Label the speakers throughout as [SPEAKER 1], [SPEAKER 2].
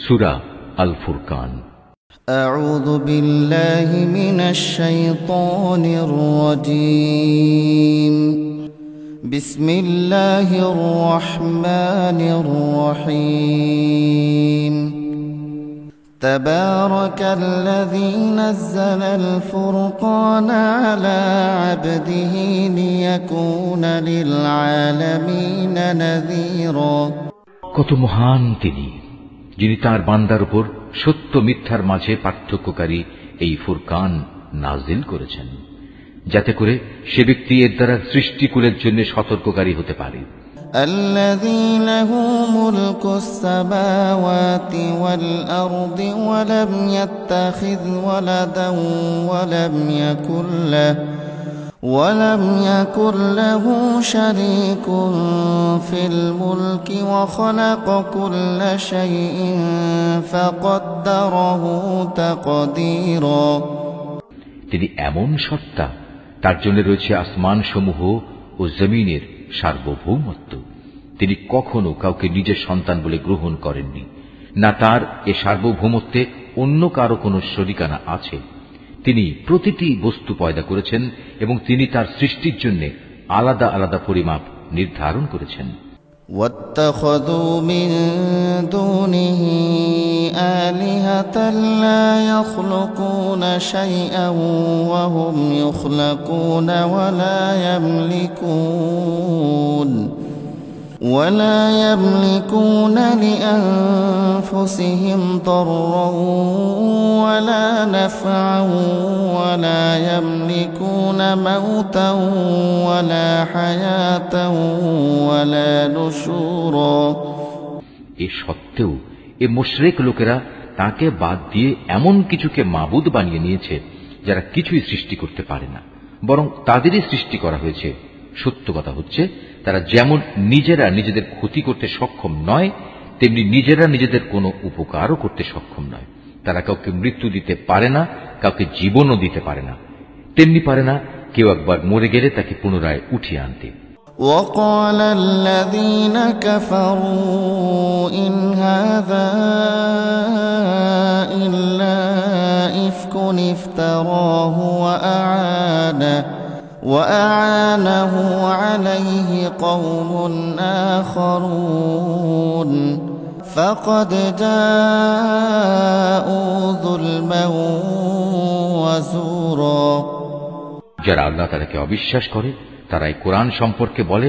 [SPEAKER 1] সূরা আল ফুরকান।
[SPEAKER 2] আউযু বিল্লাহি মিনাশ শাইতানির রাজীম। বিসমিল্লাহির রহমানির রহিম। তাবারাকাল্লাযী নাযালাল ফুরকানা আলা আবদিহি লিয়াকুনা লিল আলামিনা নাযীরা।
[SPEAKER 1] কত মহান তিনি, যিনি তাঁর বান্দার উপর সত্য মিথ্যার মাঝে পার্থক্যকারী এই ফুরকান নাজিল করেছেন, যাতে করে সে ব্যক্তি এর দ্বারা সৃষ্টিকুলের জন্য সতর্ককারী হতে পারে।
[SPEAKER 2] الذي له ملك السماوات والأرض ولم يتخذ ولدا ولم يكن له شريك في الملك وخلق كل شيء فقدره تقديرا।
[SPEAKER 1] তিনি এমন সত্তা, তার জন্য রয়েছে আসমান সমূহ ও জমিনের সার্বভৌমত্ব। তিনি কখনো কাউকে নিজের সন্তান বলে গ্রহণ করেননি, না তার এ সার্বভৌমত্বে অন্য কারো কোনো শরিকানা আছে। তিনি প্রতিটি বস্তু পয়দা করেছেন এবং তিনি তার সৃষ্টির জন্য আলাদা আলাদা পরিমাপ নির্ধারণ করেছেন।
[SPEAKER 2] واتخذوا من دونه آلهة لا يخلقون شيئا وهم يخلقون ولا يملكون لأنفسهم ضرا ولا نفعا ولا يملكون موتا ولا حياة ولا نشورا।
[SPEAKER 1] এ সত্ত্বেও এ মুশরিক লোকেরা তাকে বাদ দিয়ে এমন কিছুকে মাবুদ বানিয়ে নিয়েছে যারা কিছুই সৃষ্টি করতে পারে না, বরং তাদেরই সৃষ্টি করা হয়েছে। সত্য কথা হচ্ছে, তারা যেমন নিজেরা নিজেদের ক্ষতি করতে সক্ষম নয়, তেমনি নিজেরা নিজেদের কোনো উপকারও করতে সক্ষম নয়। তারা কাউকে মৃত্যু দিতে পারে না, কাউকে জীবনও দিতে পারে না, তেমনি পারে না কেউ একবার মরে গেলে তাকে পুনরায় উঠিয়ে আনতে।
[SPEAKER 2] وقال الذين كفروا إن هذا إلا إفك افتراه وأعانه عليه قوم آخرون فقد جاءوا ظلما وزورا।
[SPEAKER 1] যারা আল্লাহ তাআলাকে অবিশ্বাস করে তারা এই কোরআন সম্পর্কে বলে,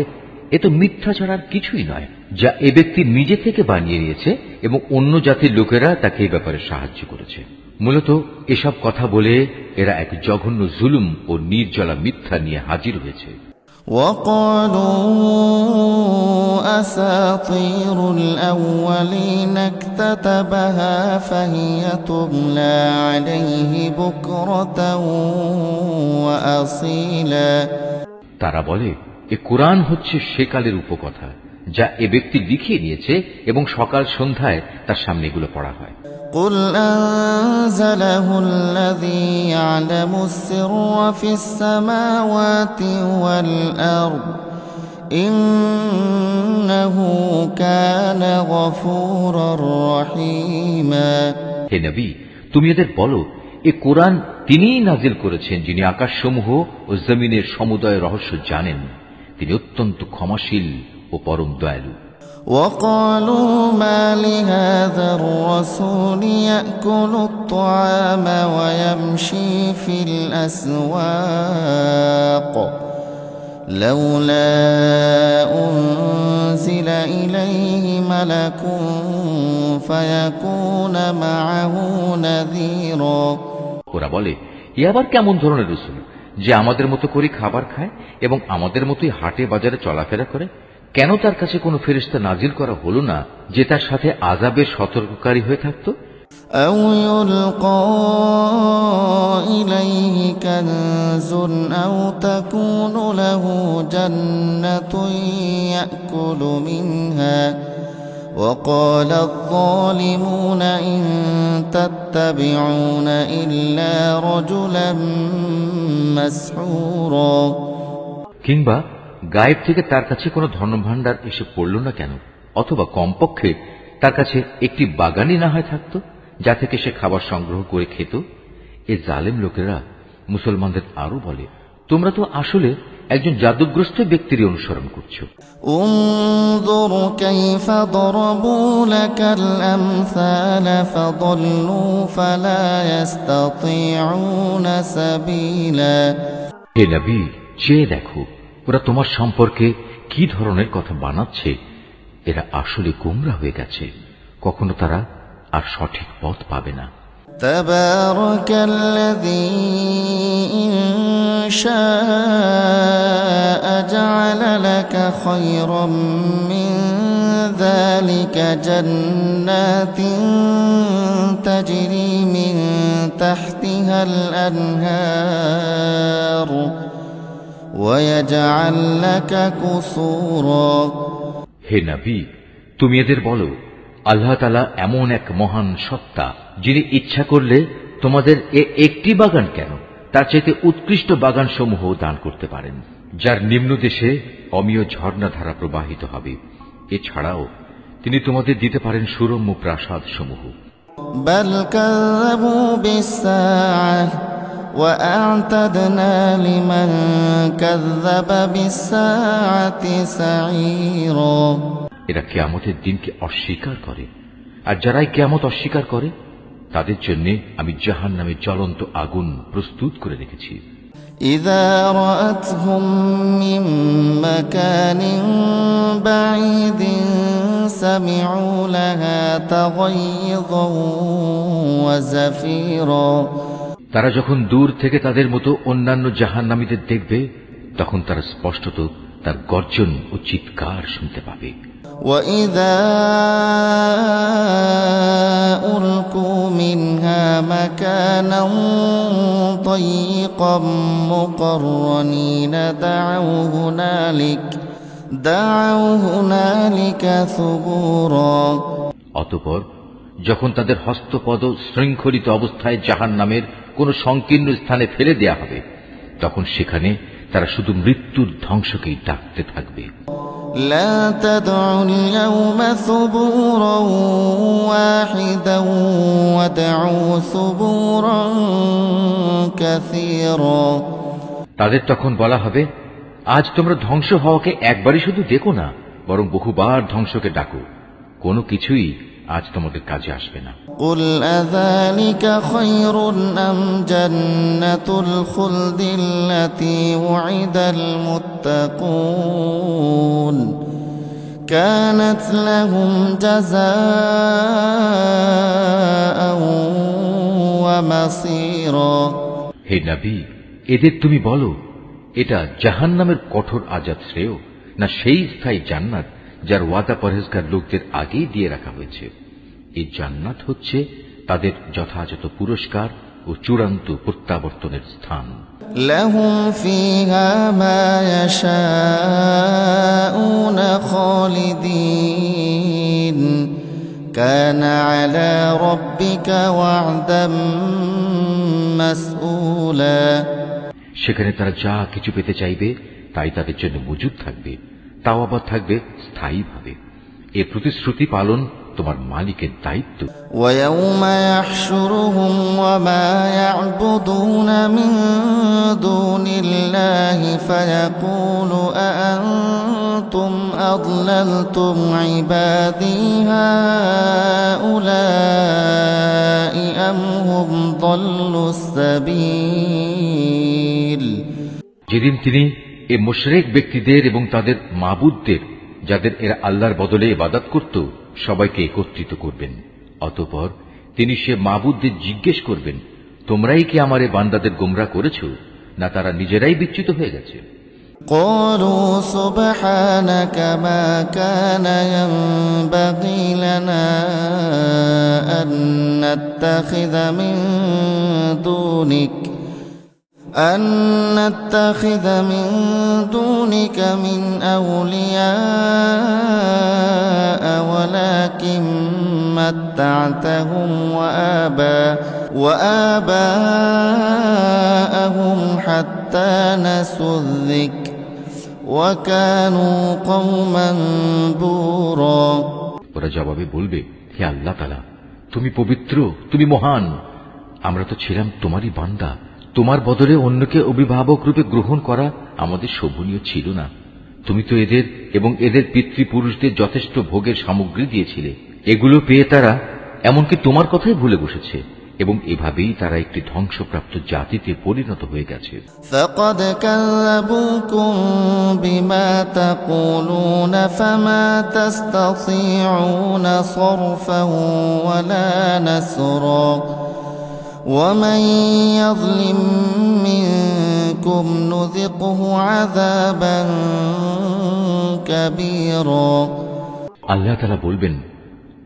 [SPEAKER 1] এ তো মিথ্যা ছাড়ার কিছুই নয়, যা এ ব্যক্তি নিজে থেকে বানিয়ে নিয়েছে এবং অন্য জাতির লোকেরা তাকে এই ব্যাপারে সাহায্য করেছে। মূলত এসব কথা বলে এরা এক জঘন্য জুলুম ও নির্জলা মিথ্যা নিয়ে হাজির হয়েছে।
[SPEAKER 2] وقالوا أساطير الأولين اكتتبها فهي تملى عليه بكرة وأصيلا।
[SPEAKER 1] তারা বলে, এ কোরআন হচ্ছে সেকালের উপকথা, যা এ ব্যক্তি লিখিয়ে নিয়েছে এবং সকাল সন্ধ্যায় তার সামনে এগুলো পড়া হয়।
[SPEAKER 2] قل أنزله الذي يعلم السر في السماوات والأرض إنه كان غفورا رحيما।
[SPEAKER 1] হে নবী, তুমি এদের বলো, এ কোরআন তিনিই নাজিল করেছেন, যিনি আকাশসমূহ ও জমিনের সমুদয় রহস্য জানেন। তিনি অত্যন্ত ক্ষমাশীল ও পরম দয়ালু।
[SPEAKER 2] وقالوا ما لهذا الرسول يأكل الطعام ويمشي في الأسواق لولا أنزل إليه ملك فيكون معه نذيرا।
[SPEAKER 1] ওরা বলে, এ আবার কেমন ধরনের রাসূল যে আমাদের মতো করে খাবার খায় এবং আমাদের মতোই হাটে বাজারে চলাফেরা করে? কেন তার কাছে কোনো ফেরেশতা নাজিল করা হলো না যে তার সাথে আযাবের সতর্ককারী হয়ে থাকতো?
[SPEAKER 2] أو يلقى إليه كنز أو تكون له جنة يأكل منها وقال الظالمون إن تتبعون إلا رجلا مسحورا।
[SPEAKER 1] কিংবা গায়েব থেকে তার কাছে কোনো ধনভাণ্ডার এসে পড়ল না কেন? অথবা কমপক্ষে তার কাছে একটি বাগানই না হয় থাকতো যা থেকে সে খাবার সংগ্রহ করে খেত। এ জালেম লোকেরা মুসলমানদের আরো বলে, তোমরা তো আসলে একজন জাদুগ্রস্ত ব্যক্তির অনুসরণ করছো।
[SPEAKER 2] انظر كيف ضربوا لك الأمثال فضلوا فلا يستطيعون سبيلا।
[SPEAKER 1] হে নবী, চেয়ে দেখো ওরা তোমার সম্পর্কে কি ধরনের কথা বানাচ্ছে। এরা আসলে গোমরা হয়ে গেছে, কখনো তারা আর সঠিক পথ পাবে না।
[SPEAKER 2] تبارك الذي إن شاء جعل لك خيرا من ذلك جنات تجري من تحتها الأنهار ويجعل لك قصورا।
[SPEAKER 1] হে নবী, তুমি এদের বলো, আল্লাহ তাআলা এমন এক মহান সত্তা যিনি ইচ্ছা করলে তোমাদের একটি বাগান কেন তার চাইতে উৎকৃষ্ট বাগান সমূহ দান করতে পারেন, যার নিম্ন দেশে অমীয় ঝর্ণা ধারা প্রবাহিত হবে। এছাড়াও তিনি তোমাদের দিতে পারেন সুরম্য প্রাসাদ সমূহ।
[SPEAKER 2] بل كذبوا بالساعة وأعتدنا لمن كذب بالساعة سعيرا।
[SPEAKER 1] এরা কিয়ামতের দিনকে অস্বীকার করে, আর যারাই কিয়ামত অস্বীকার করে তাদের জন্য আমি জাহান্নামের জ্বলন্ত আগুন প্রস্তুত করে রেখেছি।
[SPEAKER 2] إذا رأتهم من مكان بعيد سمعوا لها تغيظا وزفيرا।
[SPEAKER 1] তারা যখন দূর থেকে তাদের মতো অন্যান্য জাহান্নামীদের দেখবে তখন তারা স্পষ্টত তার গর্জন ও চিৎকার শুনতে পাবে।
[SPEAKER 2] وإذا ألقوا منها مكانا ضيقا مقرنين دعوا هنالك ثبورا।
[SPEAKER 1] অতঃপর যখন তাদের হস্তপদ শৃঙ্খলিত অবস্থায় জাহান্নামের কোন সংকীর্ণ স্থানে ফেলে দেয়া হবে তখন সেখানে তারা শুধু মৃত্যুর ধ্বংসকেই ডাকতে থাকবে।
[SPEAKER 2] لا تدعوا اليوم ثبورا واحدا وادعوا ثبورا كثيرا।
[SPEAKER 1] তাদের তখন বলা হবে, আজ তোমরা ধ্বংস হওয়াকে একবারই শুধু দেখো না, বরং বহুবার ধ্বংসকে ডাকো। কোনো কিছুই আজ তোমাদের কাজে আসবে না।
[SPEAKER 2] قل أذلك خير أم جنة الخلد التي وعد المتقون كانت لهم جزاء ومصيرا।
[SPEAKER 1] হে নবী, এদের তুমি বলো, এটা জাহান্নামের কঠোর আযাব শ্রেয় না সেই স্থায়ী জান্নাত যার ওয়াদা পরহেজগার লোকদের আগেই দিয়ে রাখা হয়েছে। এই জান্নাত হচ্ছে তাদের যথাযথ পুরস্কার ও চূড়ান্ত প্রত্যাবর্তনের স্থান।
[SPEAKER 2] لهم فيها ما يشاءون خالدين كان على ربك وعدا مسئولا।
[SPEAKER 1] সেখানে তারা যা কিছু পেতে চাইবে তাই তাদের জন্য মজুদ থাকবে, তাও আবার থাকবে স্থায়ীভাবে। এ প্রতিশ্রুতি পালন তোমার মালিকের দায়িত্ব।
[SPEAKER 2] ويوم يحشرهم وما يعبدون من دون الله فيقول أأنتم أضللتم عبادي هؤلاء أم هم ضلوا السبيل।
[SPEAKER 1] যেদিন তিনি এ মুশরিক ব্যক্তিদের এবং তাদের মাবুদদের, যাদের এরা আল্লাহর বদলে ইবাদত করত, সবাইকে একত্রিত করবেন। অতঃপর তিনি সে মাবুদদের জিজ্ঞেস করবেন, তোমরাই কি আমার এ বান্দাদের গোমরাহ করেছ, না তারা নিজেরাই বিচ্যুত হয়ে গেছে?
[SPEAKER 2] قالوا سبحانك ما كان ينبغي لنا أن نتخذ من دونك من أولياء ولكن متعتهم وآباءهم حتى نسوا الذكر وكانوا قوما بورا।
[SPEAKER 1] ওরা জবাবে বলবে, হে আল্লাহ তাআলা, তুমি পবিত্র, তুমি মহান। আমরা তো ছিলাম তোমারই বান্দা। তোমার বদলে অন্যকে অভিভাবক রূপে গ্রহণ করা আমাদের শোভনীয় ছিল না। তুমি তো এদের এবং এদের পিতৃপুরুষদের যথেষ্ট ভোগের সামগ্রী দিয়েছিলে। এগুলো পেয়ে তারা এমনকি তোমার কথাই ভুলে বসেছে, এবং এভাবেই তারা একটি ধ্বংসপ্রাপ্ত জাতিতে পরিণত হয়ে গেছে।
[SPEAKER 2] فقد كذبوكم بما تقولون فما تستطيعون صرفا ولا نصرا ومن يظلم منكم نذقه عذابا كبيرا।
[SPEAKER 1] আল্লাহ তাআলা বলবেন,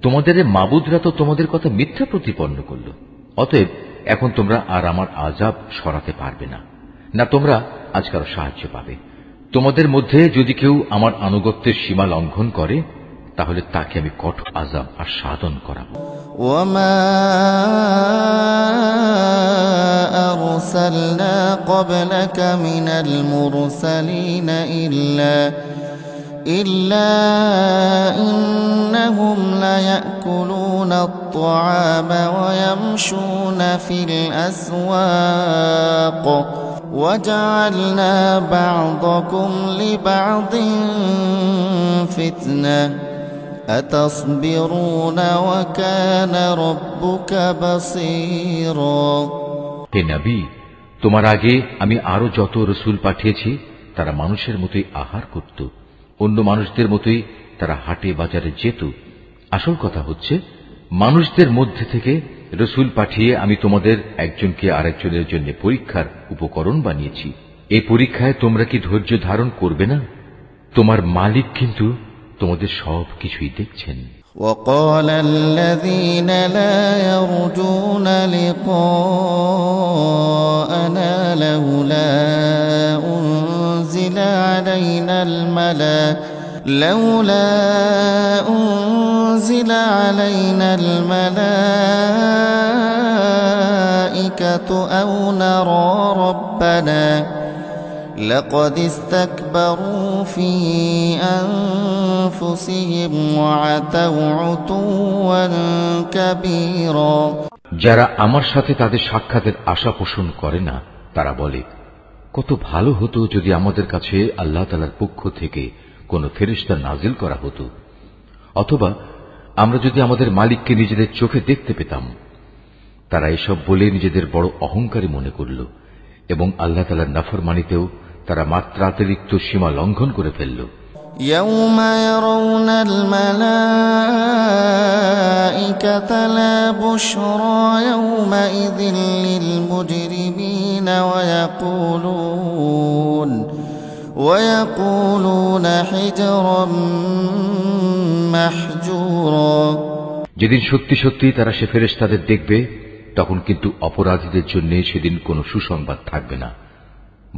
[SPEAKER 1] তোমাদের মাবুদরা তো তোমাদের কথা মিথ্যা প্রতিপন্ন করল, অতএব এখন তোমরা আর আমার আযাব সরাতে পারবে না, না তোমরা আজ কারো সাহায্য পাবে। তোমাদের মধ্যে যদি কেউ আমার আনুগত্যের সীমা লঙ্ঘন করে, তাহলে তাকে আমি কঠোর আযাব আস্বাদন করাবো।
[SPEAKER 2] وما أرسلنا قبلك من المرسلين إلا إنهم ليأكلون الطعام ويمشون في الأسواق وجعلنا بعضكم لبعض فتنة أتصبرون وكان ربك بصيرا।
[SPEAKER 1] হে নবী, তোমার আগে আমি আরো যত রসুল পাঠিয়েছি তারা মানুষের মতোই আহার করত, অন্য মানুষদের মতোই তারা হাটে বাজারে যেত। আসল কথা হচ্ছে, মানুষদের মধ্যে থেকে রসুল পাঠিয়ে আমি তোমাদের একজনকে আরেকজনের জন্য পরীক্ষার উপকরণ বানিয়েছি। এই পরীক্ষায় তোমরা কি ধৈর্য ধারণ করবে না? তোমার মালিক কিন্তু তোমাদের সব কিছুই দেখছেন।
[SPEAKER 2] وقال الذين لا يرجون لقاءنا لولا أنزل علينا الملائكة أو نرى ربنا لقد استكبروا في أنفسهم وعتوا عتوا كبيرا।
[SPEAKER 1] যারা আমার সাথে তাদের সাক্ষাতের আশা পোষণ করে না, তারা বলে, কত ভালো হতো যদি আমাদের কাছে আল্লাহ তাআলার পক্ষ থেকে কোন ফেরেশতা নাজিল করা হতো, অথবা আমরা যদি আমাদের মালিককে নিজেদের চোখে দেখতে পেতাম। তারা এসব বলে নিজেদের বড় অহংকারী মনে করল, এবং আল্লাহ তাআলার নাফরমানিতেও তারা মাত্রাতিরিক্ত সীমা লঙ্ঘন করে ফেলল।
[SPEAKER 2] يوم يرون الملائكة لا بشرى يومئذ للمجرمين ويقولون حجرا محجورا।
[SPEAKER 1] যেদিন সত্যি সত্যি তারা সে ফেরেশতাদের দেখবে, তখন কিন্তু অপরাধীদের জন্য সেদিন কোনো সুসংবাদ থাকবে না,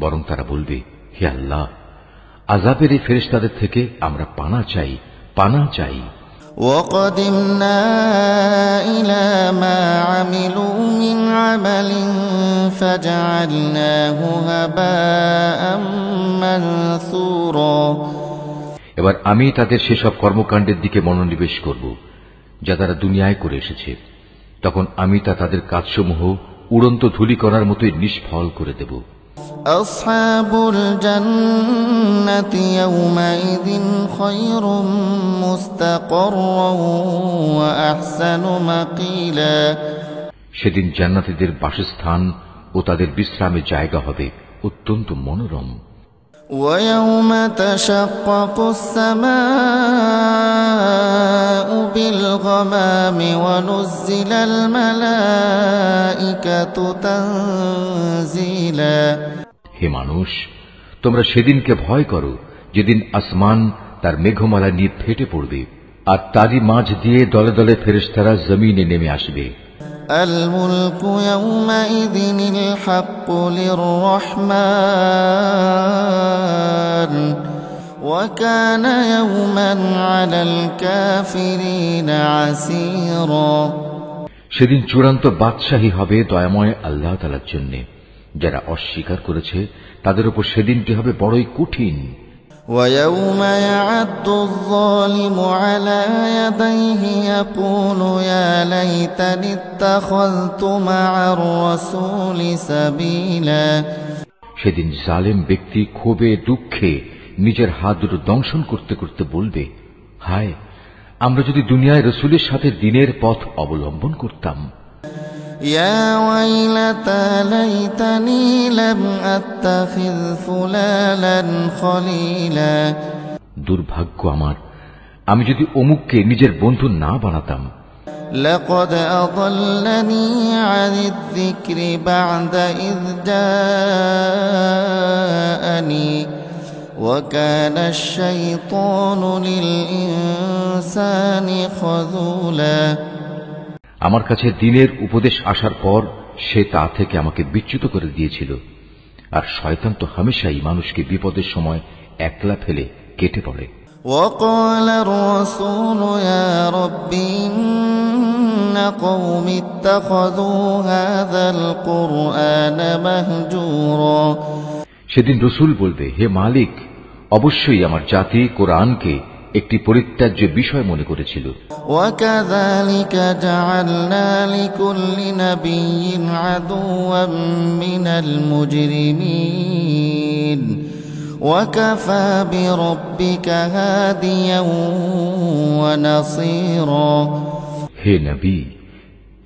[SPEAKER 1] বরং তারা বলবে, হে আল্লাহ, আযাবের এই ফেরেশতাদের থেকে আমরা পানা চাই, পানা চাই।
[SPEAKER 2] وقدمنا إلى ما عملوا من عمل فجعلناه هباء منثورا।
[SPEAKER 1] এবার আমি তাদের সেসব কর্মকাণ্ডের দিকে মনোনিবেশ করব যা তারা দুনিয়ায় করে এসেছে, তখন আমি তা তাদের কাজসমূহ উড়ন্ত ধূলিকণার মতোই নিষ্ফল করে দেব।
[SPEAKER 2] أصحاب الجنة يومئذ خير مستقرا وأحسن مقيلا।
[SPEAKER 1] সেদিন জান্নাতীদের বাসস্থান ও তাদের বিশ্রামের জায়গা হবে অত্যন্ত মনোরম।
[SPEAKER 2] ويوم تشقق السماء بالغمام ونزل الملائكة تنزيلا।
[SPEAKER 1] হে মানুষ, তোমরা সেদিনকে ভয় করো যেদিন আসমান তার মেঘমালা নিয়ে ফেটে পড়বে, আর তারই মাঝ দিয়ে দলে দলে ফেরেশতারা জমিনে নেমে আসবে।
[SPEAKER 2] الملك يومئذ الحق للرحمن وكان يوما على الكافرين عسيرا।
[SPEAKER 1] সেদিন চূড়ান্ত বাদশাহী হবে দয়াময় আল্লাহ তাআলার জন্য। যারা অস্বীকার করেছে তাদের উপর সেদিনটি হবে বড়ই কঠিন।
[SPEAKER 2] ويوم يعد الظالم على يديه يقول يا ليتني اتخذت مع الرسول سبيلا
[SPEAKER 1] সেদিন জালেম ব্যক্তি ক্ষোভে দুঃখে নিজের হাত দুটো দংশন করতে করতে বলবে, হায়, আমরা যদি দুনিয়ায় রসুলের সাথে দিনের পথ অবলম্বন করতাম।
[SPEAKER 2] يا ويلتى ليتني لم أتخذ فلانا خليلا
[SPEAKER 1] দুর্ভাগ্য আমার, আমি যদি অমুককে নিজের বন্ধু না বানাতাম।
[SPEAKER 2] لقد أضلني عن الذكر بعد إذ جاءني وكان الشيطان للإنسان خذولا
[SPEAKER 1] আমার কাছে দিনের উপদেশ আসার পর সে তা থেকে আমাকে বিচ্যুত করে দিয়েছিল, আর শয়তান তো হামেশাই মানুষকে বিপদের সময় একলা ফেলে কেটে পড়ে।
[SPEAKER 2] وقال الرسول يا رب إن قوم اتخذوا هذا القرآن مهجورا
[SPEAKER 1] সেদিন রসুল বলবে, হে মালিক, অবশ্যই আমার জাতি কোরআনকে একটি পরিত্যাজ্য বিষয় মনে করেছিল।
[SPEAKER 2] وكذلك جعلنا لكل نبي عدوا من المجرمين وكفى بربك هاديا ونصيرا
[SPEAKER 1] হে নবী,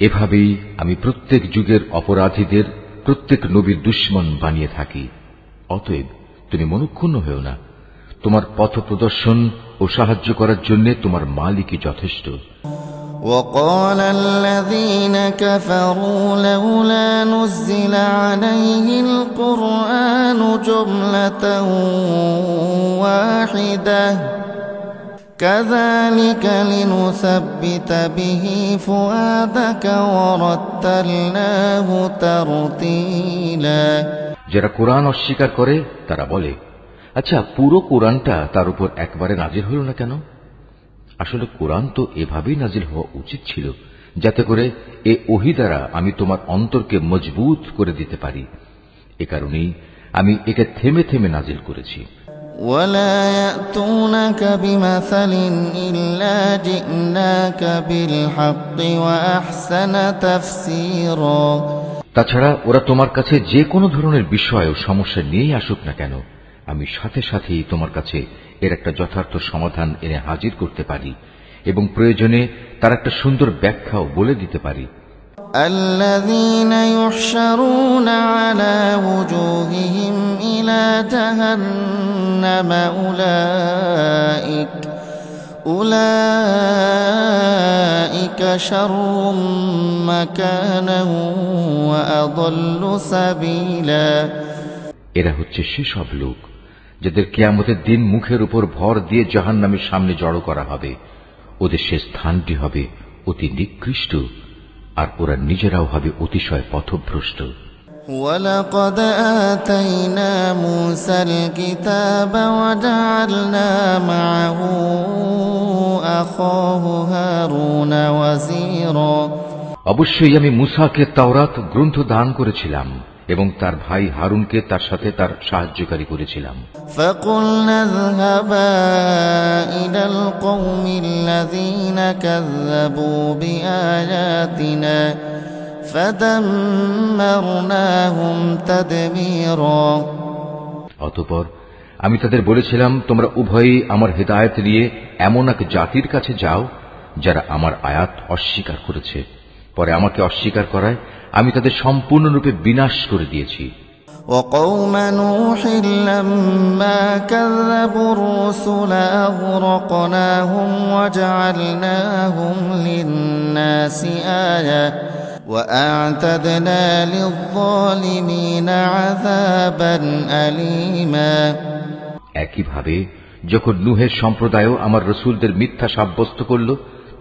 [SPEAKER 1] এভাবেই আমি প্রত্যেক যুগের অপরাধীদের প্রত্যেক নবীর দুশমন বানিয়ে থাকি। অতএব তুমি মনক্ষুণ্ণ হও না, তোমার পথ প্রদর্শন ও সাহায্য করার জন্য তোমার মালিকই যথেষ্ট।
[SPEAKER 2] وقال الذين كفروا لولا نزل عليه القرآن جملة واحدة كذلك لنثبت به فؤادك ورتلناه ترتيلا
[SPEAKER 1] যারা কোরআন অস্বীকার করে তারা বলে, আচ্ছা, পুরো কোরআনটা তার উপর একবারে নাজিল হল না কেন? আসলে কোরআন তো এভাবেই নাজিল হওয়া উচিত ছিল, যাতে করে এ ওহী দ্বারা আমি তোমার অন্তরকে মজবুত করে দিতে পারি। এ কারণেই আমি একে থেমে থেমে নাজিল করেছি।
[SPEAKER 2] ولا يأتونك بمثل إلا جئناك بالحق وأحسن تفسيرا
[SPEAKER 1] তাছাড়া ওরা তোমার কাছে যে কোনো ধরনের বিষয় ও সমস্যা নিয়েই আসুক না কেন, আমি সাথে সাথেই তোমার কাছে এর একটা যথার্থ সমাধান এনে হাজির করতে পারি এবং প্রয়োজনে তার একটা সুন্দর ব্যাখ্যাও বলে দিতে পারি।
[SPEAKER 2] الذين يحشرون على وجوههم إلى جهنم أولئك شر مكانا وأضل سبيلا
[SPEAKER 1] এরা হচ্ছে সেসব লোক যাদের কিয়ামতের দিন মুখের উপর ভর দিয়ে জাহান্নামের সামনে জড়ো করা হবে। ওদের সে স্থানটি হবে অতি নিকৃষ্ট, আর ওরা নিজেরাও হবে অতিশয় পথভ্রষ্ট।
[SPEAKER 2] ولقد آتينا موسى الكتاب وجعلنا معه أخاه هارون وزيرا
[SPEAKER 1] অবশ্যই আমি মুসাকে তাওরাত গ্রন্থ দান করেছিলাম এবং তার ভাই হারুনকে তার সাথে তার সাহায্যকারী করেছিলাম।
[SPEAKER 2] فقلنا اذهبا إلى القوم الذين كذبوا بآياتنا فدمرناهم تدميرا
[SPEAKER 1] অতঃপর আমি তাদের বলেছিলাম, তোমরা উভয়ই আমার হিদায়াত নিয়ে এমন এক জাতির কাছে যাও যারা আমার আয়াত অস্বীকার করেছে। পরে আমাকে অস্বীকার করায় আমি তাদের সম্পূর্ণরূপে বিনাশ করে দিয়েছি।
[SPEAKER 2] وقوم نوح لما كذبوا الرسل أغرقناهم وجعلناهم للناس آية وأعتدنا للظالمين عذابا أليما
[SPEAKER 1] একইভাবে যখন নূহের সম্প্রদায়ও আমার রসুলদের মিথ্যা সাব্যস্ত করল,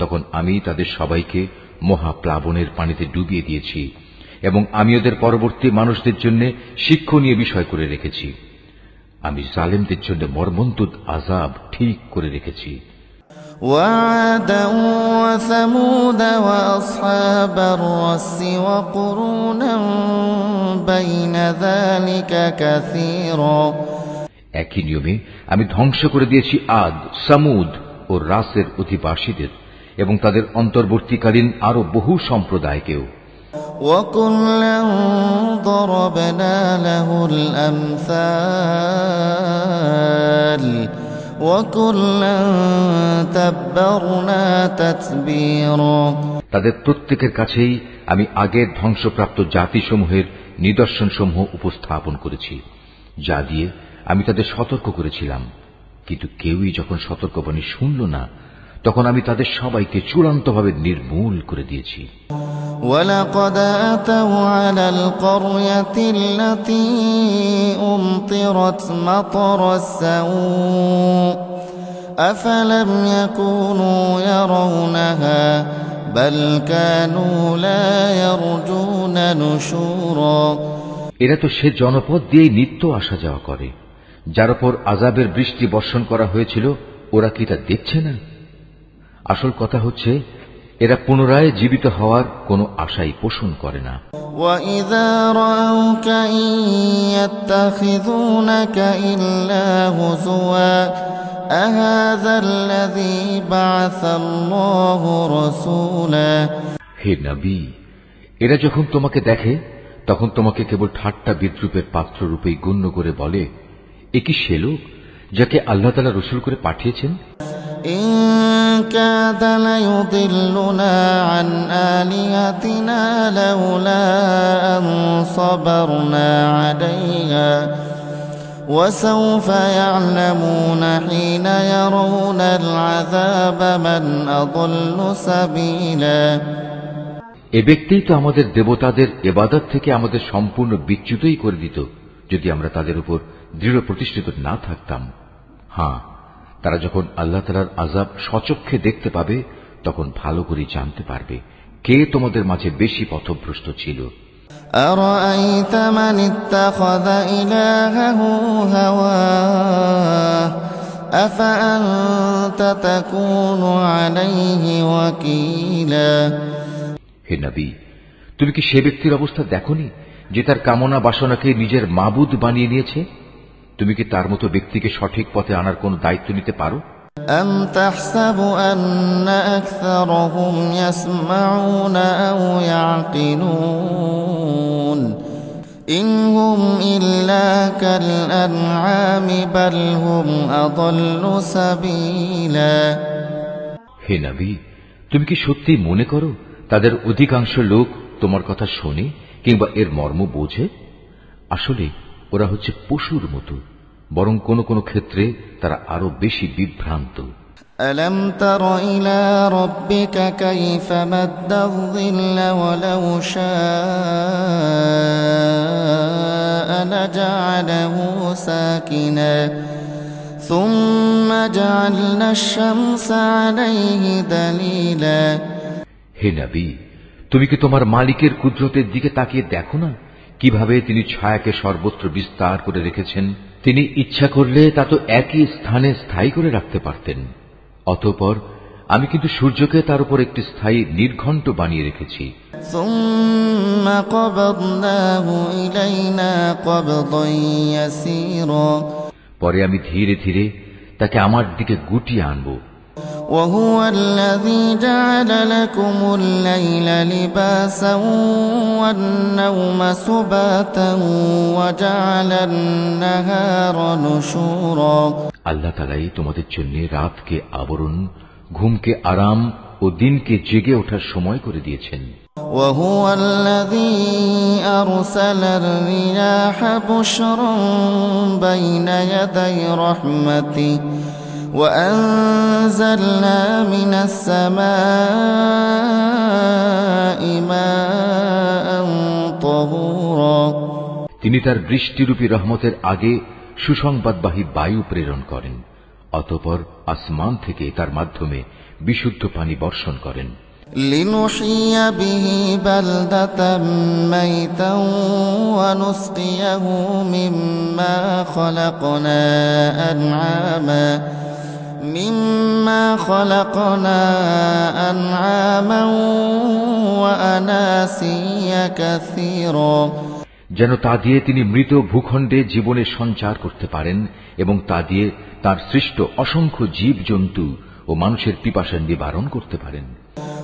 [SPEAKER 1] তখন আমি তাদের সবাইকে মহাপ্লাবনের পানিতে ডুবিয়ে দিয়েছি এবং আমি ওদের পরবর্তী মানুষদের জন্য শিক্ষণীয় বিষয় করে রেখেছি। আমি জালেমদের জন্য মর্মন্তুদ আযাব ঠিক করে রেখেছি।
[SPEAKER 2] وعادا وثمود وأصحاب الرس وقرونا بين ذلك كثيرا
[SPEAKER 1] একই নিয়মে আমি ধ্বংস করে দিয়েছি আদ, সামুদ ও রাসের অধিবাসীদের এবং তাদের অন্তর্বর্তীকালীন আরো বহু সম্প্রদায়কেও।
[SPEAKER 2] وَكُلًّا ضَرَبْنَا لَهُ الْأَمْثَالَ وَكُلًّا تَبَّرْنَا تَتْبِيرًا।
[SPEAKER 1] তাদের প্রত্যেকের কাছেই আমি আগের ধ্বংসপ্রাপ্ত জাতিসমূহের নিদর্শনসমূহ উপস্থাপন করেছি, যা দিয়ে আমি তাদের সতর্ক করেছিলাম। কিন্তু কেউই যখন সতর্কবাণী শুনল না, তখন আমি তাদের সবাইকে চূড়ান্তভাবে নির্মূল করে দিয়েছি।
[SPEAKER 2] وَلَقَدْ أَتَوْا عَلَى الْقَرْيَةِ الَّتِي أُمْطِرَتْ مَطَرَ السَّوْءِ أَفَلَمْ يَكُونُوا يَرَوْنَهَا بَلْ كَانُوا لَا يَرْجُونَ نُشُورًا।
[SPEAKER 1] এরা তো সে জনপদ দিয়েই নিত্য আসা যাওয়া করে, যার উপর আযাবের বৃষ্টি বর্ষণ করা হয়েছিল। ওরা কি তা দেখছে না? আসল কথা হচ্ছে, এরা পুনরায় জীবিত হওয়ার কোনো আশাই পোষণ করে না।
[SPEAKER 2] وَإِذَا رَأَوْكَ إِن يَتَّخِذُونَكَ إِلَّا هُزُوًا أَهَذَا الَّذِي بَعَثَ اللَّهُ رَسُولًا।
[SPEAKER 1] হে নবী, এরা যখন তোমাকে দেখে তখন তোমাকে কেবল ঠাট্টা বিদ্রুপের পাত্র রূপেই গণ্য করে বলে, এ কি সে লোক যাকে আল্লাহ তাআলা রাসূল করে পাঠিয়েছেন?
[SPEAKER 2] إِن كَادَ لَيُضِلُّنَا عَنْ آلِهَتِنَا لَوْلَا أَن صَبَرْنَا عَلَيْهَا وَسَوْفَ يَعْلَمُونَ حِينَ يَرَوْنَ الْعَذَابَ مَنْ أَضَلُّ سَبِيلًا।
[SPEAKER 1] এ ব্যক্তিই তো আমাদের দেবতাদের ইবাদত থেকে আমাদের সম্পূর্ণ বিচ্যুতই করে দিত, যদি আমরা তাদের উপর দৃঢ় প্রতিষ্ঠিত না থাকতাম। হ্যাঁ, তারা যখন আল্লাহ তাআলার আযাব স্বচক্ষে দেখতে পাবে, তখন ভালো করে জানতে পারবে কে তোমাদের মাঝে বেশি পথভ্রষ্ট ছিল।
[SPEAKER 2] أَرَأَيْتَ مَنِ اتَّخَذَ إِلَٰهَهُ هَوَاهُ أَفَأَنتَ تَكُونُ عَلَيْهِ وَكِيلًا।
[SPEAKER 1] হে নবী, তুমি কি সে ব্যক্তির অবস্থা দেখনি যে তার কামনা বাসনাকে নিজের মাবুদ বানিয়ে নিয়েছে? তুমি কি তার মতো ব্যক্তিকে সঠিক পথে আনার কোন দায়িত্ব নিতে পারো?
[SPEAKER 2] أَمْ تَحْسَبُ أَنَّ أَكْثَرَهُمْ يَسْمَعُونَ أَوْ يَعْقِلُونَ إِنْ هُمْ إِلَّا كَالْأَنْعَامِ بَلْ هُمْ أَضَلُّ سَبِيلًا।
[SPEAKER 1] হে নবী, তুমি কি সত্যি মনে করো তাদের অধিকাংশ লোক তোমার কথা শোনে কিংবা এর মর্ম বোঝে? আসলে ওরা হচ্ছে পশুর মতো, বরং কোন কোন ক্ষেত্রে তারা আরো বেশি বিভ্রান্ত।
[SPEAKER 2] أَلَمْ تَرَ إِلَى رَبِّكَ كَيْفَ مَدَّ الظِّلَّ وَلَوْ شَاءَ لَجَعَلَهُ سَاكِنًا ثُمَّ جَعَلْنَا الشَّمْسَ عَلَيْهِ دَلِيلًا।
[SPEAKER 1] হে নবী, তুমি কি তোমার মালিকের কুদরতের দিকে তাকিয়ে দেখো না, কিভাবে তিনি ছায়াকে সর্বত্র বিস্তার করে রেখেছেন? তিনি ইচ্ছা করলে তা তো একই স্থানে স্থায়ী করে রাখতে পারতেন। অতঃপর আমি কিন্তু সূর্যকে তার উপর একটি স্থায়ী নির্ঘণ্ট বানিয়ে রেখেছি।
[SPEAKER 2] ثُمَّ قَبَضْنَاهُ إِلَيْنَا قَبْضًا يَسِيرًا।
[SPEAKER 1] পরে আমি ধীরে ধীরে তাকে আমার দিকে গুটিয়ে আনব।
[SPEAKER 2] وَهُوَ الَّذِي جَعَلَ لَكُمُ اللَّيْلَ لِبَاسًا وَالنَّوْمَ سُبَاتًا وَجَعَلَ النَّهَارَ نُشُورًا।
[SPEAKER 1] আল্লাহ তাআলাই তোমাদের জন্য রাতকে আবরণ, ঘুমকে আরাম ও দিনকে জেগে ওঠার সময় করে দিয়েছেন।
[SPEAKER 2] وَهُوَ الَّذِي أَرْسَلَ الرِّيَاحَ بُشْرًا بَيْنَ يَدَيْ رَحْمَتِهِ وَأَنزَلْنَا مِنَ السَّمَاءِ مَاءً طَهُورًا।
[SPEAKER 1] তিনি তার বৃষ্টিরূপী রহমতের আগে সুসংবাদবাহী বায়ু প্রেরণ করেন, অতঃপর আসমান থেকে তার মাধ্যমে বিশুদ্ধ পানি বর্ষণ করেন।
[SPEAKER 2] لِنُحْيِيَ بِهِ بَلْدَةً مَيْتًا وَنُسْقِيَهُ مِمَّا خَلَقْنَا أَنْعَامًا وَأَنَاسِيَّ كَثِيرًا۔
[SPEAKER 1] যেন তা দিয়ে তিনি মৃত ভূখণ্ডে জীবনের সঞ্চার করতে পারেন এবং তা দিয়ে তার সৃষ্ট অসংখ্য জীব জন্তু ও মানুষের পিপাসা নিবারণ করতে পারেন।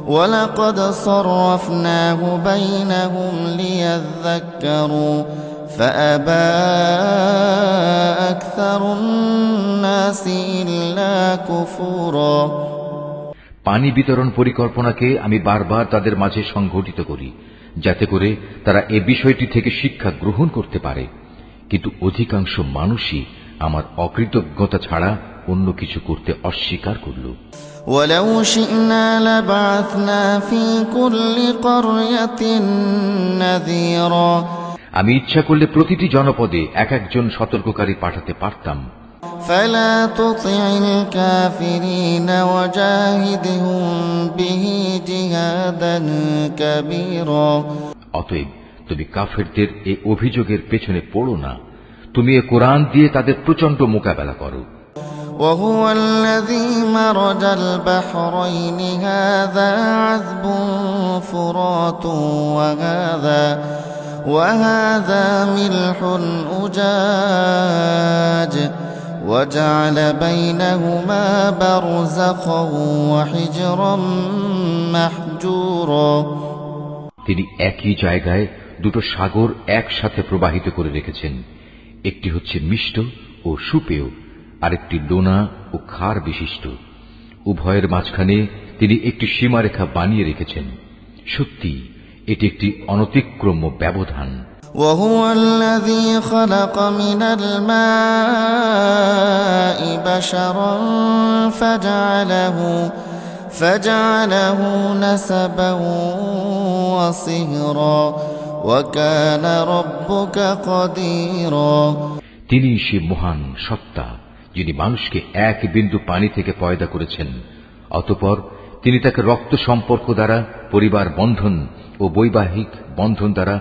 [SPEAKER 2] وَلَقَدْ صَرَّفْنَاهُ بَيْنَهُمْ لِيَذَّكَّرُوا فَأَبَى أَكْثَرُ النَّاسِ إِلَّا كُفُورًا।
[SPEAKER 1] পানি বিতরণ পরিকল্পনাকে আমি বারবার তাদের মাঝে সংঘটিত করি, যাতে করে তারা এ বিষয়টি থেকে শিক্ষা গ্রহণ করতে পারে, কিন্তু অধিকাংশ মানুষই আমার অকৃতজ্ঞতা ছাড়া অন্য কিছু করতে অস্বীকার করল।
[SPEAKER 2] وَلَوْ شِئْنَا لَبَعَثْنَا فِي كُلِّ قَرْيَةٍ نَذِيرًا।
[SPEAKER 1] আমি ইচ্ছা করলে প্রতিটি জনপদে এক একজন সতর্ককারী পাঠাতে পারতাম।
[SPEAKER 2] فَلَا تُطِعِ الْكَافِرِينَ وَجَاهِدْهُم بِهِ جِهَادًا كَبِيرًا।
[SPEAKER 1] অতএব তুমি কাফেরদের এই অভিযোগের পেছনে পড়ো না, তুমি এ কোরআন দিয়ে তাদের প্রচন্ড মোকাবেলা করো।
[SPEAKER 2] وهو الذي مرج البحرين هذا عذب فرات وهذا ملح أجاج وجعل بينهما برزخا وحجرا محجورا।
[SPEAKER 1] তিনি একই জায়গায় দুটো সাগর একসাথে প্রবাহিত করে রেখেছেন, একটি হচ্ছে মিষ্ট ও সুপেয়, আরেকটি লোনা ও ক্ষার বিশিষ্ট। উভয়ের মাঝখানে তিনি একটি সীমারেখা বানিয়ে রেখেছেন। সত্যি এটি একটি অনতিক্রম্য ব্যবধান।
[SPEAKER 2] وهو الذي خلق من الماء بشرا فجعله نسبا وصهرا وكان ربك قديرا।
[SPEAKER 1] তিনি সে মহান সত্তা যিনি মানুষকে এক বিন্দু পানি থেকে পয়দা করেছেন, অতঃপর তিনি তাকে রক্ত সম্পর্ক দ্বারা পরিবার বন্ধন ও বৈবাহিক বন্ধন দ্বারা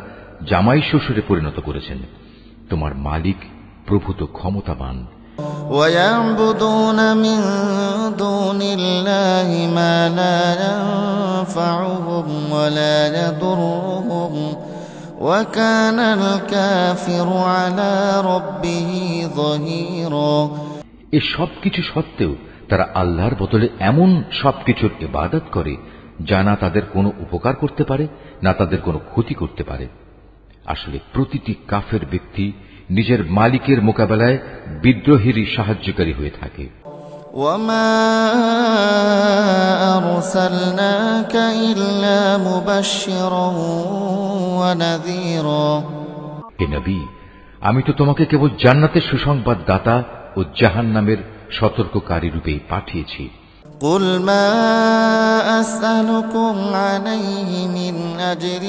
[SPEAKER 1] জামাই শ্বশুরে পরিণত করেছেন। তোমার মালিক প্রভূত ক্ষমতাবান।
[SPEAKER 2] وَيَعْبُدُونَ مِن دُونِ اللَّهِ مَا لَا يَنفَعُهُمْ وَلَا يَضُرُّهُمْ وَكَانَ الْكَافِرُ عَلَى رَبِّهِ ظَهِيرًا।
[SPEAKER 1] এ সবকিছু সত্ত্বেও তারা আল্লাহর বদলে এমন সবকিছুর ইবাদত করে যা না তাদের কোনো উপকার করতে পারে না তাদের কোনো ক্ষতি করতে পারে। আসলে প্রতিটি কাফের ব্যক্তি নিজের মালিকের মোকাবেলায় বিদ্রোহেরই সাহায্যকারী হয়ে থাকে।
[SPEAKER 2] وَمَا أَرْسَلْنَاكَ إِلَّا مُبَشِّرًا وَنَذِيرًا।
[SPEAKER 1] হে নবী, আমি তো তোমাকে কেবল জান্নাতের সুসংবাদ দাতা ও জাহান্নামের সতর্ককারী রূপে পাঠিয়েছি।
[SPEAKER 2] قُلْ مَا أَسْأَلُكُمْ عَلَيْهِ مِنْ أَجْرٍ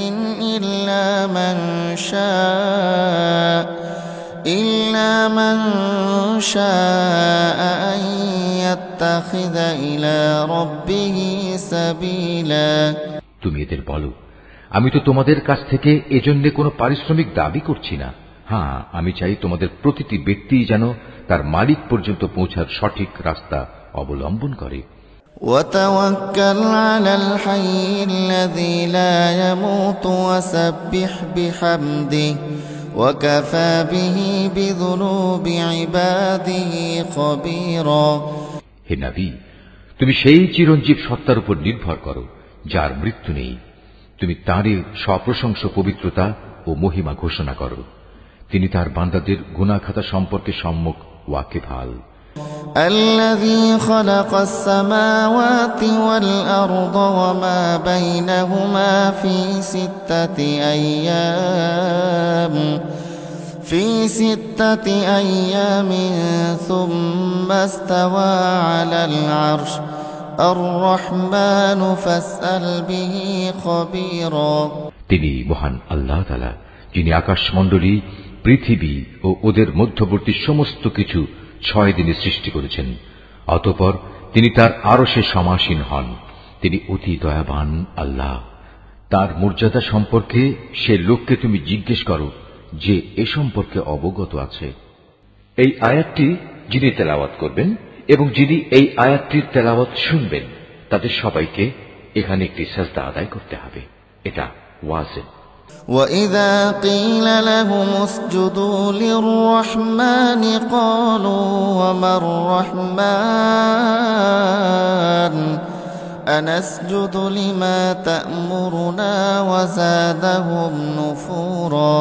[SPEAKER 2] إِلَّا مَنْ شَاءَ أَنْ يَتَّخِذَ إِلَى رَبِّهِ سَبِيلًا।
[SPEAKER 1] তুমি এদের বলো, আমি তো তোমাদের কাছ থেকে এজন্য কোনো পারিশ্রমিক দাবি করছি না। হ্যাঁ, আমি চাই তোমাদের প্রতিটি ব্যক্তি যেন তার মালিক পর্যন্ত পৌঁছার সঠিক রাস্তা অবলম্বন করে।
[SPEAKER 2] وَتَوَكَّلْ عَلَى الْحَيِّ الَّذِي لَا يَمُوتُ وَسَبِّحْ بِحَمْدِهِ وَكَفَى بِهِ بِذُنُوبِ عِبَادِهِ خَبِيرًا।
[SPEAKER 1] হে নবী, তুমি সেই চিরঞ্জীব সত্তার উপর নির্ভর করো যার মৃত্যু নেই। তুমি তাঁরই সপ্রশংস পবিত্রতা ও মহিমা ঘোষণা করো। তিনি তার বান্দাদের গুনাহ খাতা সম্পর্কে সম্যক ওয়াকিবহাল।
[SPEAKER 2] الذي خلق السماوات والأرض وما بينهما في ستة أيام ثم استوى على العرش الرحمن فاسأل به خبيرا।
[SPEAKER 1] তিনি মহান আল্লাহ তাআলা, যিনি আকাশমণ্ডলী, পৃথিবী ও ওদের মধ্যবর্তী সমস্ত কিছু 6 দিনে সৃষ্টি করেছেন। অতঃপর তিনি তার আরশে সমাসীন হন। তিনি অতি দয়াবান আল্লাহ। তার মর্যাদা সম্পর্কে সে লোককে তুমি জিজ্ঞেস করো যে এ সম্পর্কে অবগত আছে। এই আয়াতটি যিনি তেলাওয়াত করবেন এবং যিনি এই আয়াতটির তেলাওয়াত শুনবেন তাদের সবাইকে এখানে একটি সাজদা আদায় করতে হবে। এটা ওয়াজিব।
[SPEAKER 2] وإذا قيل لهم اسجدوا للرحمن قالوا وما الرحمن أنسجد لما تأمرنا وزادهم نفورا।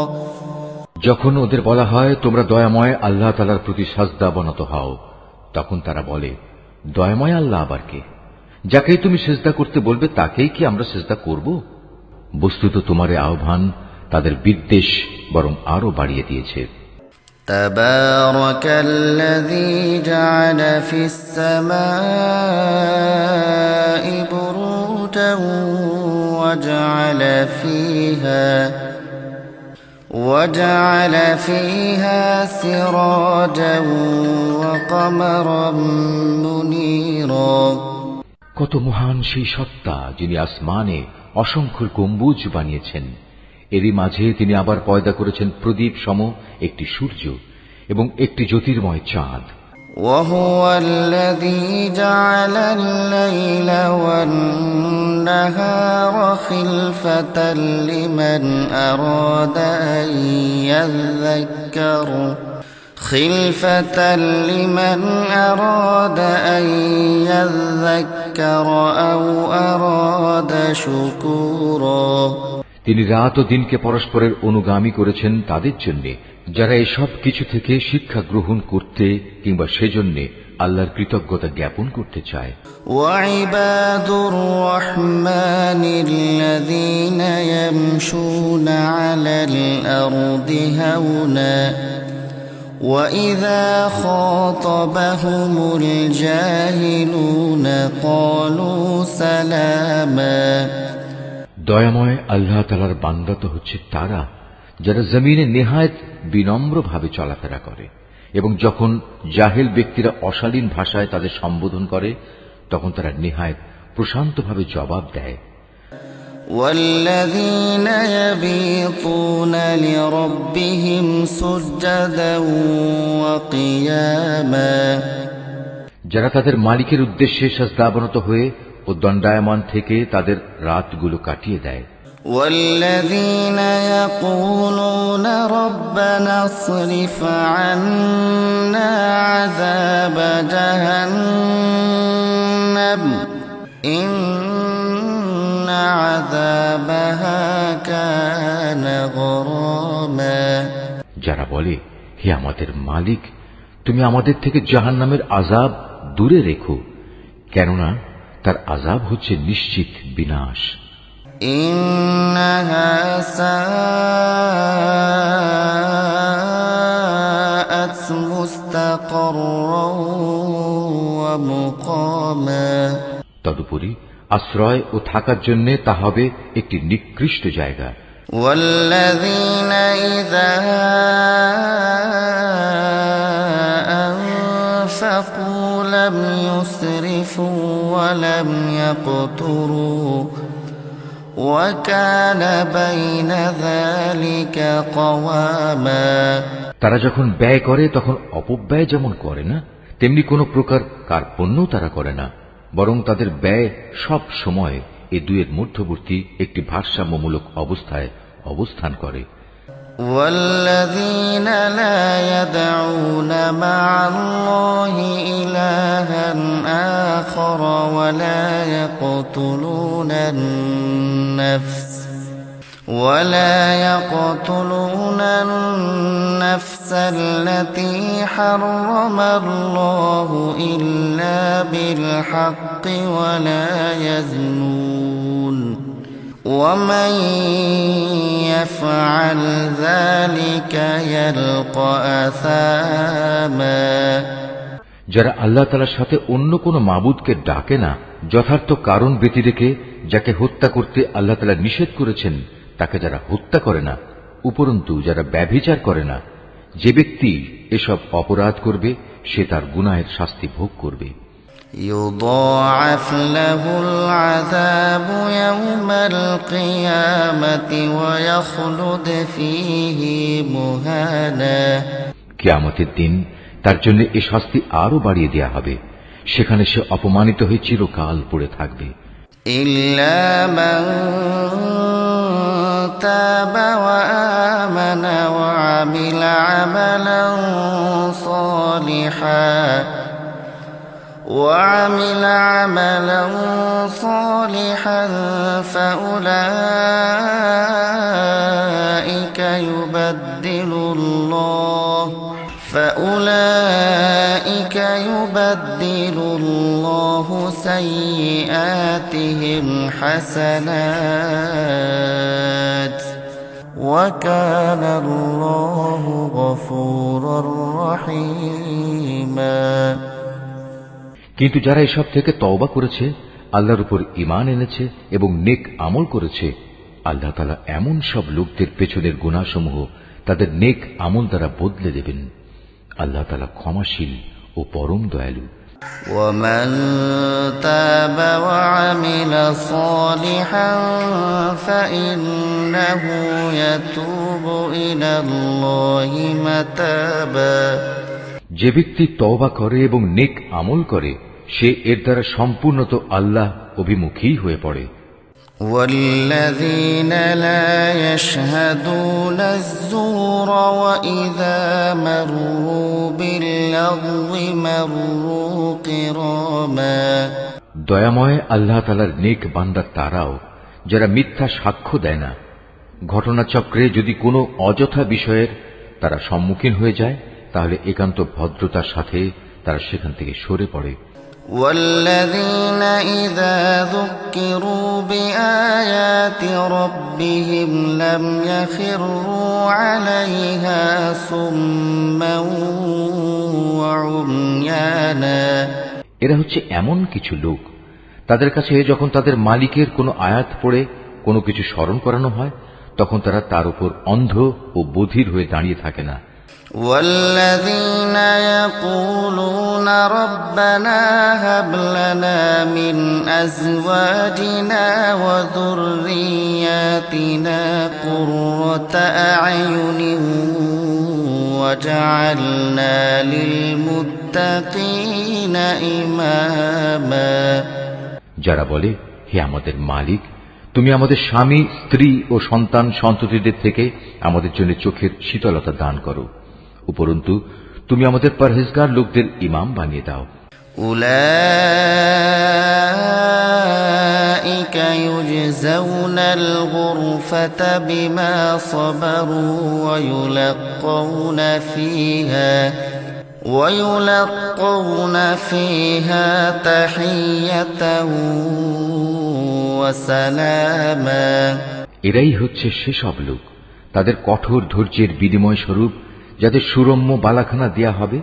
[SPEAKER 1] যখন ওদের বলা হয় তোমরা দয়াময় আল্লাহ তাআলার প্রতি সাজদা অবনত হও, তখন তারা বলে দয়াময় আল্লাহ আবার কে? যাকেই তুমি সিজদা করতে বলবে তাকেই কি আমরা সিজদা করব? বস্তুত তোমার আহ্বান তাদের বিদ্বেষ বরং আরো বাড়িয়ে দিয়েছে।
[SPEAKER 2] তাবারাকাল্লাযী জা'আলা ফিস সামাই বুরুজান وجعل فيها سراجا وقمرا منيرا।
[SPEAKER 1] কত মহান সেই সত্তা যিনি আসমানে অসংখ্য গম্বুজ বানিয়েছেন, এরই মাঝে তিনি আবার পয়দা করেছেন প্রদীপ সম একটি সূর্য এবং একটি জ্যোতির্ময় চাঁদ।
[SPEAKER 2] وهو الذي جعل الليل والنهار خلفة لمن أراد أن يذكر أو أراد شكورا।
[SPEAKER 1] তিনি রাত ও দিনকে পরস্পরের অনুগামী করেছেন তাদের জন্য যারা এসব কিছু থেকে শিক্ষা গ্রহণ করতে কিংবা সেজন্য আল্লাহর কৃতজ্ঞতা জ্ঞাপন করতে চায়।
[SPEAKER 2] ওয়াইবাদুর রহমানিল্লাযীনা ইয়ামশুনা আলাল আরদি হাওনা ওয়া ইযা খাতাবাহুমুল জাহিলুনা ক্বালু সালামা।
[SPEAKER 1] দয়াময় আল্লাহ তাআলার বান্দা তো হচ্ছে তারা যারা জমিনে নেহায়েত বিনম্রভাবে চলাফেরা করে এবং যখন জাহেল ব্যক্তিরা অশালীন ভাষায় তাদের সম্বোধন করে তখন তারা নেহায়েত প্রশান্তভাবে জবাব দেয়।
[SPEAKER 2] والذين يبيتون لربهم سجدا وقياما।
[SPEAKER 1] যারা তাদের মালিকের উদ্দেশ্যে সাজদাবনত হয়ে ও দণ্ডায়মান থেকে তাদের রাতগুলো কাটিয়ে দেয়।
[SPEAKER 2] والذين يقولون ربنا اصرف عنا عذاب جهنم إن عذابها كان غراما।
[SPEAKER 1] যারা বলে হে আমাদের মালিক, তুমি আমাদের থেকে জাহান্নামের আযাব দূরে রেখো, কেননা তার আযাব হচ্ছে নিশ্চিত বিনাশ।
[SPEAKER 2] إنها ساءت مستقرا ومقاما।
[SPEAKER 1] তদুপরি আশ্রয় ও থাকার জন্য তা হবে একটি নিকৃষ্ট জায়গা।
[SPEAKER 2] والذين إذا أنفقوا لم يسرفوا ولم يقتروا وكان بين ذلك قواما।
[SPEAKER 1] তারা যখন ব্যয় করে তখন অপব্যয় যেমন করে না, তেমনি কোনো প্রকার কার্পণ্যও তারা করে না, বরং তাদের ব্যয় সব সময় এ দুয়ের মধ্যবর্তী একটি ভারসাম্যমূলক অবস্থায় অবস্থান করে।
[SPEAKER 2] والذين لا يدعون مع الله إلها آخر ولا يقتلون النفس التي حرم الله إلا بالحق ولا يزنون ومن يفعل ذلك يلقى أثاما।
[SPEAKER 1] যারা আল্লাহ তাআলার সাথে অন্য কোনো মাবুদকে ডাকে না, যথার্থ কারণ ব্যতি রেখে যাকে হত্যা করতে আল্লাহ তাআলা নিষেধ করেছেন তাকে যারা হত্যা করে না, উপরন্তু যারা ব্যভিচার করে না, যে ব্যক্তি এসব অপরাধ করবে সে তার গুনাহের শাস্তি ভোগ করবে।
[SPEAKER 2] يضاعف له العذاب يوم القيامة ويخلد فيه مهانا।
[SPEAKER 1] কিয়ামতের দিন তার জন্য এই শাস্তি আরো বাড়িয়ে দেয়া হবে, সেখানে সে অপমানিত হয়ে চিরকাল পড়ে থাকবে।
[SPEAKER 2] إلا من تاب وآمن وعمل عملا صالحا فأولئك يبدل الله سيئاتهم حسنات وكان الله غفورا رحيما।
[SPEAKER 1] কিন্তু যারা এসব থেকে তওবা করেছে, আল্লাহর উপর ঈমান এনেছে এবং নেক আমল করেছে, আল্লাহ তাআলা এমন সব লোকদের পেছনের গুনাহসমূহ তাদের নেক আমল দ্বারা বদলে দেবেন। আল্লাহ তাআলা ক্ষমাশীল ও পরম দয়ালু।
[SPEAKER 2] ومن تاب وعمل صالحا فإنه يتوب إلى الله متابا।
[SPEAKER 1] যে ব্যক্তি তওবা করে এবং নেক আমল করে, সে এর দ্বারা সম্পূর্ণত আল্লাহ অভিমুখী হয়ে পড়ে।
[SPEAKER 2] والذين لا يشهدون الزور وإذا مروا باللغو مروا كراما।
[SPEAKER 1] দয়াময় আল্লাহ তাআলার নেক বান্দা তারাও যারা মিথ্যা সাক্ষ্য দেয় না। ঘটনাচক্রে যদি কোনো অযথা বিষয়ের তারা সম্মুখীন হয়ে যায়, তাহলে একান্ত ভদ্রতার সাথে তারা সেখান থেকে সরে পড়ে।
[SPEAKER 2] والذين إذا ذكروا بآيات ربهم لم يخروا عليها صما وعميانا।
[SPEAKER 1] এরা হচ্ছে এমন কিছু লোক, তাদের কাছে যখন তাদের মালিকের কোনো আয়াত পড়ে কোনো কিছু স্মরণ করানো হয়, তখন তারা তার উপর অন্ধ ও বধির হয়ে দাঁড়িয়ে থাকে না।
[SPEAKER 2] والذين يقولون ربنا هب لنا من أزواجنا وذرياتنا قرة أعين وجعلنا للمتقين إماما।
[SPEAKER 1] যারা বলে, হে আমাদের মালিক, তুমি আমাদের স্বামী, স্ত্রী ও সন্তান সন্ততিদের থেকে আমাদের জন্য চোখের শীতলতা দান করো, উপরন্তু তুমি আমাদের পরহেজগার লোকদের ইমাম বানিয়ে দাও।
[SPEAKER 2] উলাইকা ইউজজাউনাল গুরফাতা বিমা সাবারু ওয়ায়ুলাক্কাউনা ফিহা তাহিয়াতাও ওয়া সালামা।
[SPEAKER 1] এরাই হচ্ছে সেসব লোক, তাদের কঠোর ধৈর্যের বিনিময় স্বরূপ যাদের সুরম্য বালাখানা দেয়া হবে,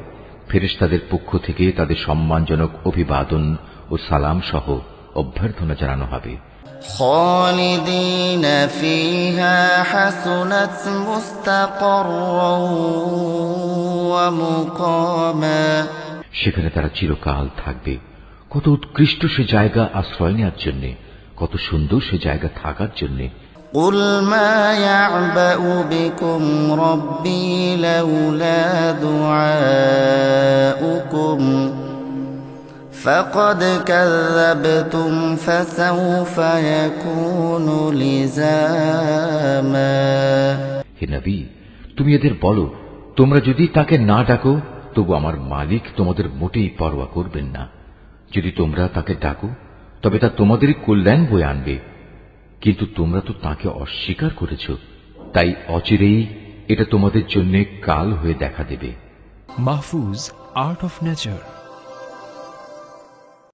[SPEAKER 1] ফেরেশতাদের পক্ষ থেকে তাদের সম্মানজনক অভিবাদন ও সালাম সহ অভ্যর্থনা জানানো হবে।
[SPEAKER 2] খালিদিনা ফিহা হাসুনাত মুস্তাকাররাও ওয়া মুকামা।
[SPEAKER 1] সেখানে তারা চিরকাল থাকবে। কত উৎকৃষ্ট সে জায়গা আশ্রয় নেওয়ার জন্য, কত সুন্দর সে জায়গা থাকার জন্য।
[SPEAKER 2] قل ما يعبأ بكم ربي لولا دعاؤكم فقد كذبتم فسوف يكون لزاما।
[SPEAKER 1] হে নবী, তুমি এদের বলো, তোমরা যদি তাকে না ডাকো তবু আমার মালিক তোমাদের মোটেই পরোয়া করবেন না। যদি তোমরা তাকে ডাকো তবে তা তোমাদেরই কল্যাণ বয়ে আনবে, কিন্তু তোমরা তো তাকে অস্বীকার করেছ, তাই অচিরেই এটা তোমাদের জন্য কাল হয়ে দেখা দেবে।
[SPEAKER 3] Mahfuz, art of nature.